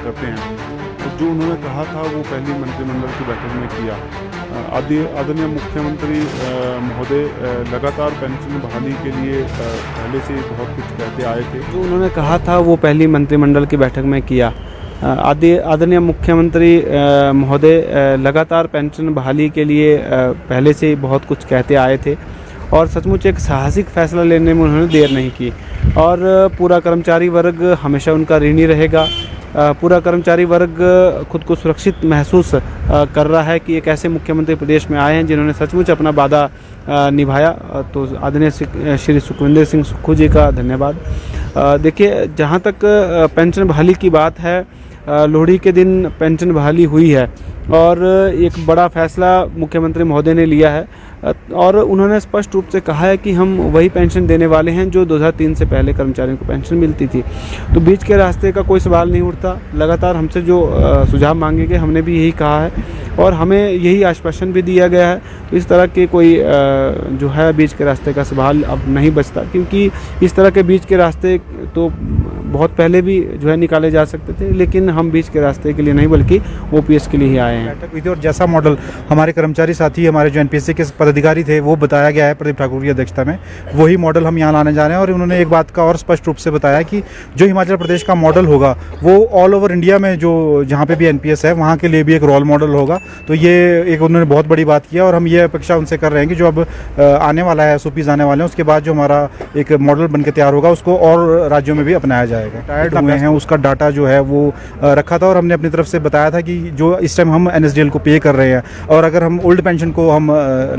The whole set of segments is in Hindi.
करते हैं। तो जो उन्होंने कहा था वो पहली मंत्रिमंडल की बैठक में किया। आदरणीय मुख्यमंत्री महोदय लगातार पेंशन बहाली के लिए पहले से बहुत कुछ कहते आए थे। जो उन्होंने कहा था वो पहली मंत्रिमंडल की बैठक में किया। आदरणीय मुख्यमंत्री महोदय लगातार पेंशन बहाली के लिए पहले से बहुत कुछ कहते आए थे और सचमुच एक साहसिक फैसला लेने में उन्होंने देर नहीं की और पूरा कर्मचारी वर्ग हमेशा उनका ऋणी रहेगा। पूरा कर्मचारी वर्ग खुद को सुरक्षित महसूस कर रहा है कि एक ऐसे मुख्यमंत्री प्रदेश में आए हैं जिन्होंने सचमुच अपना वादा निभाया। तो आदरणीय श्री सुखविंदर सिंह सुक्खू जी का धन्यवाद। देखिए, जहाँ तक पेंशन बहाली की बात है, लोहड़ी के दिन पेंशन बहाली हुई है और एक बड़ा फैसला मुख्यमंत्री महोदय ने लिया है और उन्होंने स्पष्ट रूप से कहा है कि हम वही पेंशन देने वाले हैं जो 2003 से पहले कर्मचारियों को पेंशन मिलती थी। तो बीच के रास्ते का कोई सवाल नहीं उठता। लगातार हमसे जो सुझाव मांगे गए हमने भी यही कहा है और हमें यही आश्वासन भी दिया गया है। तो इस तरह के कोई जो है बीच के रास्ते का सवाल अब नहीं बचता, क्योंकि इस तरह के बीच के रास्ते तो बहुत पहले भी जो है निकाले जा सकते थे, लेकिन हम बीच के रास्ते के लिए नहीं बल्कि ओपीएस के लिए ही आए हैं। बैठक हुई थी और जैसा मॉडल हमारे कर्मचारी साथी हमारे जो एनपीएससी के पदाधिकारी थे वो बताया गया है प्रदीप ठाकुर की अध्यक्षता में, वही मॉडल हम यहाँ लाने जा रहे हैं। और उन्होंने एक बात का और स्पष्ट रूप से बताया कि जो हिमाचल प्रदेश का मॉडल होगा वो ऑल ओवर इंडिया में जो जहाँ पे भी एनपीएस है वहाँ के लिए भी एक रोल मॉडल होगा। तो ये एक उन्होंने बहुत बड़ी बात किया और हम ये अपेक्षा उनसे कर रहे हैं कि जो अब आने वाला है एसओपीज आने वाले हैं उसके बाद जो हमारा एक मॉडल बनकर तैयार होगा उसको और राज्यों में भी अपनाया जाएगा। टायर्ड हुए हैं उसका डाटा जो है वो रखा था और हमने अपनी तरफ से बताया था कि जो इस टाइम हम एनएसडीएल को पे कर रहे हैं और अगर हम ओल्ड पेंशन को हम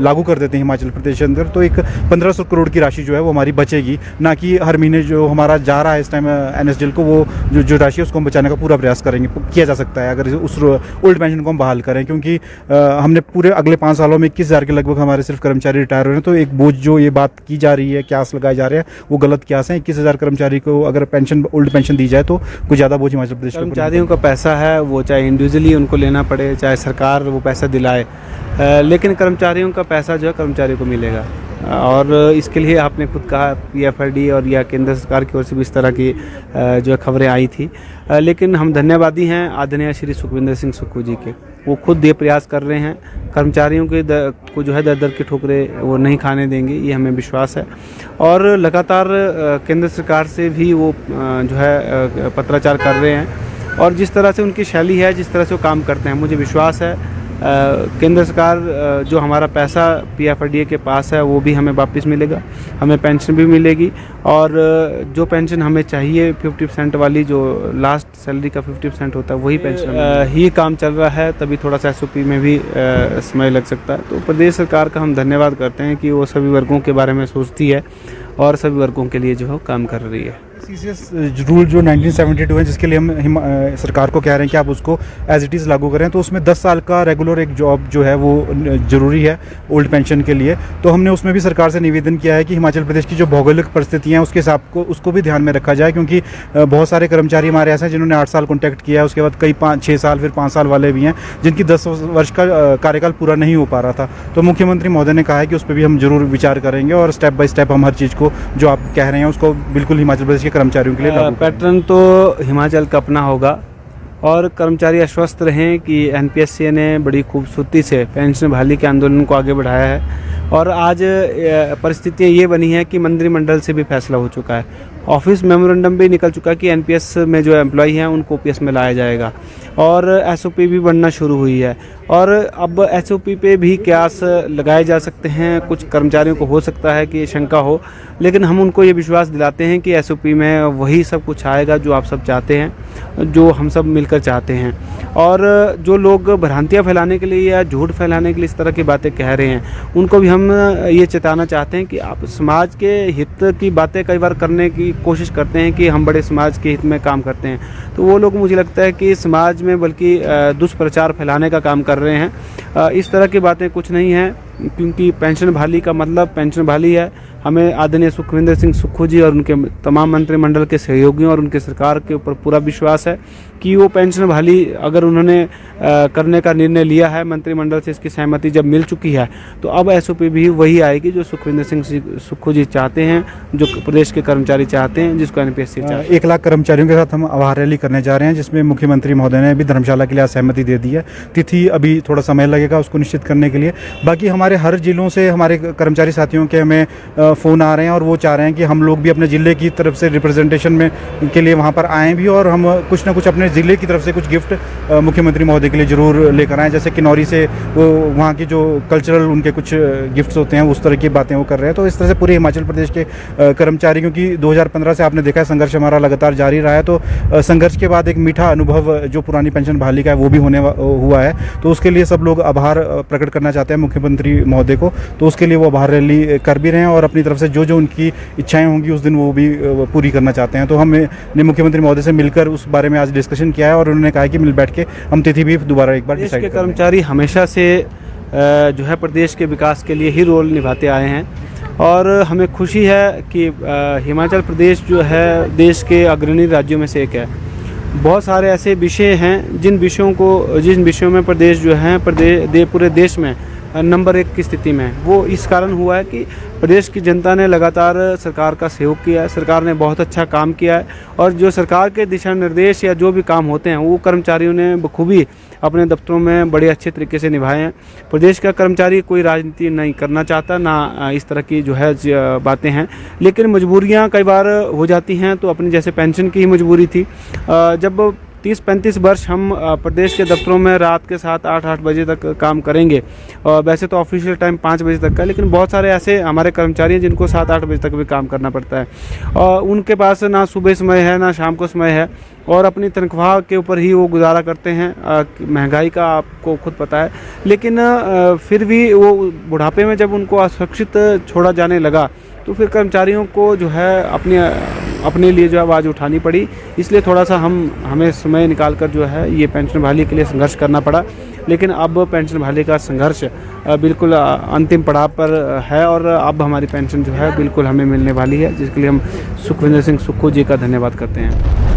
लागू कर देते हैं हिमाचल प्रदेश के अंदर तो एक 1500 करोड़ की राशि जो है वो हमारी बचेगी, ना कि हर महीने जो हमारा जा रहा है इस टाइम एनएसडीएल को वो जो राशि है उसको हम बचाने का पूरा प्रयास करेंगे, किया जा सकता है अगर उस ओल्ड पेंशन को हम बहाल करें। क्योंकि हमने पूरे अगले 5 सालों में 21,000 के लगभग हमारे सिर्फ कर्मचारी रिटायर हो रहे हैं। तो एक बोझ जो ये बात की जा रही है, क्यास लगाए जा रहे हैं, वो गलत क्यास है। 21,000 कर्मचारी को अगर पेंशन ओल्ड पेंशन दी जाए तो कुछ ज़्यादा बोझ हिमाचल प्रदेश कर्मचारियों का पैसा है वो चाहे इंडिविजुअली उनको लेना पड़े चाहे सरकार वो पैसा दिलाए, लेकिन कर्मचारियों का पैसा जो है कर्मचारी को मिलेगा। और इसके लिए आपने खुद कहा पीएफआईडी और या केंद्र सरकार की ओर से भी इस तरह की जो है खबरें आई थी, लेकिन हम धन्यवादी हैं आदरणीय श्री सुखविंदर सिंह सुक्खू जी के। वो खुद ये प्रयास कर रहे हैं, कर्मचारियों के को जो है दर दर की ठोकरें वो नहीं खाने देंगे, ये हमें विश्वास है। और लगातार केंद्र सरकार से भी वो जो है पत्राचार कर रहे हैं और जिस तरह से उनकी शैली है, जिस तरह से वो काम करते हैं, मुझे विश्वास है केंद्र सरकार जो हमारा पैसा पीएफआईडी के पास है वो भी हमें वापस मिलेगा, हमें पेंशन भी मिलेगी और जो पेंशन हमें चाहिए 50% वाली जो लास्ट सैलरी का 50% होता है वही पेंशन ही काम चल रहा है। तभी थोड़ा सा एसओपी में भी समय लग सकता है। तो प्रदेश सरकार का हम धन्यवाद करते हैं कि वो सभी वर्गों के बारे में सोचती है और सभी वर्गों के लिए जो है काम कर रही है। सीसीएस रूल जो 1972 है जिसके लिए हम सरकार को कह रहे हैं कि आप उसको एज इट इज़ लागू करें, तो उसमें 10 साल का रेगुलर एक जॉब जो है वो ज़रूरी है ओल्ड पेंशन के लिए। तो हमने उसमें भी सरकार से निवेदन किया है कि हिमाचल प्रदेश की जो भौगोलिक परिस्थितियाँ हैं उसके हिसाब को उसको भी ध्यान में रखा जाए, क्योंकि बहुत सारे कर्मचारी हमारे ऐसे हैं जिन्होंने 8 साल कॉन्टैक्ट किया है, उसके बाद कई 6 साल फिर 5 साल वाले भी हैं जिनकी 10 वर्ष का कार्यकाल पूरा नहीं हो पा रहा था। तो मुख्यमंत्री महोदय ने कहा है कि उस पर भी हम जरूर विचार करेंगे और स्टेप बाय स्टेप हम हर चीज़ को जो आप कह रहे हैं उसको बिल्कुल हिमाचल प्रदेश के कर्मचारियों के लिए पैटर्न तो हिमाचल का अपना होगा और कर्मचारी आश्वस्त रहें कि एनपीएससी ने बड़ी खूबसूरती से पेंशन बहाली के आंदोलन को आगे बढ़ाया है और आज परिस्थितियाँ ये बनी है कि मंत्रिमंडल से भी फैसला हो चुका है, ऑफिस मेमोरेंडम भी निकल चुका है कि एनपीएस में जो एम्प्लॉई हैं उनको ओपीएस में लाया जाएगा और एसओपी भी बनना शुरू हुई है और अब एसओपी पे भी क्यास लगाए जा सकते हैं। कुछ कर्मचारियों को हो सकता है कि शंका हो, लेकिन हम उनको ये विश्वास दिलाते हैं कि एसओपी में वही सब कुछ आएगा जो आप सब चाहते हैं, जो हम सब मिलकर चाहते हैं। और जो लोग भ्रांतियाँ फैलाने के लिए या झूठ फैलाने के लिए इस तरह की बातें कह रहे हैं उनको भी हम ये चेताना चाहते हैं कि आप समाज के हित की बातें कई बार करने की कोशिश करते हैं कि हम बड़े समाज के हित में काम करते हैं, तो वो लोग मुझे लगता है कि समाज में बल्कि दुष्प्रचार फैलाने का काम कर रहे हैं। इस तरह की बातें कुछ नहीं है, क्योंकि पेंशन बहाली का मतलब पेंशन बहाली है, हमें आदरणीय सुखविंदर सिंह सुक्खू जी और उनके तमाम मंत्रिमंडल के सहयोगियों और उनके सरकार के ऊपर पूरा विश्वास है कि वो पेंशन बहाली अगर उन्होंने करने का निर्णय लिया है, मंत्रिमंडल से इसकी सहमति जब मिल चुकी है, तो अब एसओपी भी वही आएगी जो सुखविंदर सिंह सुक्खू जी चाहते हैं, जो प्रदेश के कर्मचारी चाहते हैं, जिसको एनपीएससी चाहते हैं। 1 लाख कर्मचारियों के साथ हम आभार रैली करने जा रहे हैं, जिसमें मुख्यमंत्री महोदय ने भी धर्मशाला के लिए सहमति दे दी है। तिथि अभी थोड़ा समय लगेगा उसको निश्चित करने के लिए। बाकी हमारे हर जिलों से हमारे कर्मचारी साथियों के हमें फ़ोन आ रहे हैं और वो चाह रहे हैं कि हम लोग भी अपने ज़िले की तरफ से रिप्रेजेंटेशन में के लिए वहाँ पर आएँ भी, और हम कुछ ना कुछ अपने ज़िले की तरफ से कुछ गिफ्ट मुख्यमंत्री महोदय के लिए ज़रूर लेकर आएँ। जैसे किन्नौरी से वो वहाँ की जो कल्चरल उनके कुछ गिफ्ट्स होते हैं, उस तरह की बातें वो कर रहे हैं। तो इस तरह से पूरे हिमाचल प्रदेश के कर्मचारी, क्योंकि 2015 से आपने देखा है संघर्ष हमारा लगातार जारी रहा है, तो संघर्ष के बाद एक मीठा अनुभव जो पुरानी पेंशन बहाली का है वो भी होने हुआ है। तो उसके लिए सब लोग आभार प्रकट करना चाहते हैं मुख्यमंत्री महोदय को, तो उसके लिए वो आभार रैली कर भी रहे हैं और अपनी तरफ से जो जो उनकी इच्छाएं होंगी उस दिन वो भी पूरी करना चाहते हैं। तो हमने मुख्यमंत्री महोदय से मिलकर उस बारे में आज डिस्कशन किया है और उन्होंने कहा है कि मिल बैठ के हम तिथि भी दोबारा एक बार डिसाइड करेंगे। कर्मचारी हमेशा से जो है प्रदेश के विकास के लिए ही रोल निभाते आए हैं और हमें खुशी है कि हिमाचल प्रदेश जो है देश के अग्रणी राज्यों में से एक है। बहुत सारे ऐसे विषय हैं जिन विषयों में प्रदेश जो है पूरे देश में नंबर 1 की स्थिति में है। वो इस कारण हुआ है कि प्रदेश की जनता ने लगातार सरकार का सहयोग किया है, सरकार ने बहुत अच्छा काम किया है और जो सरकार के दिशा निर्देश या जो भी काम होते हैं वो कर्मचारियों ने बखूबी अपने दफ्तरों में बड़े अच्छे तरीके से निभाए हैं। प्रदेश का कर्मचारी कोई राजनीति नहीं करना चाहता, ना इस तरह की जो है बातें हैं, लेकिन मजबूरियां कई बार हो जाती हैं। तो अपनी जैसे पेंशन की ही मजबूरी थी, जब 30-35 वर्ष हम प्रदेश के दफ्तरों में रात के 7-8 बजे तक काम करेंगे, और वैसे तो ऑफिशियल टाइम 5 बजे तक का, लेकिन बहुत सारे ऐसे हमारे कर्मचारी हैं जिनको 7-8 बजे तक भी काम करना पड़ता है और उनके पास ना सुबह समय है ना शाम को समय है और अपनी तनख्वाह के ऊपर ही वो गुजारा करते हैं। महंगाई का आपको खुद पता है, लेकिन फिर भी वो बुढ़ापे में जब उनको असुरक्षित छोड़ा जाने लगा तो फिर कर्मचारियों को जो है अपने लिए जो आवाज़ उठानी पड़ी। इसलिए थोड़ा सा हमें समय निकाल कर जो है ये पेंशन बहाली के लिए संघर्ष करना पड़ा, लेकिन अब पेंशन बहाली का संघर्ष बिल्कुल अंतिम पड़ाव पर है और अब हमारी पेंशन जो है बिल्कुल हमें मिलने वाली है, जिसके लिए हम सुखविंदर सिंह सुक्खू जी का धन्यवाद करते हैं।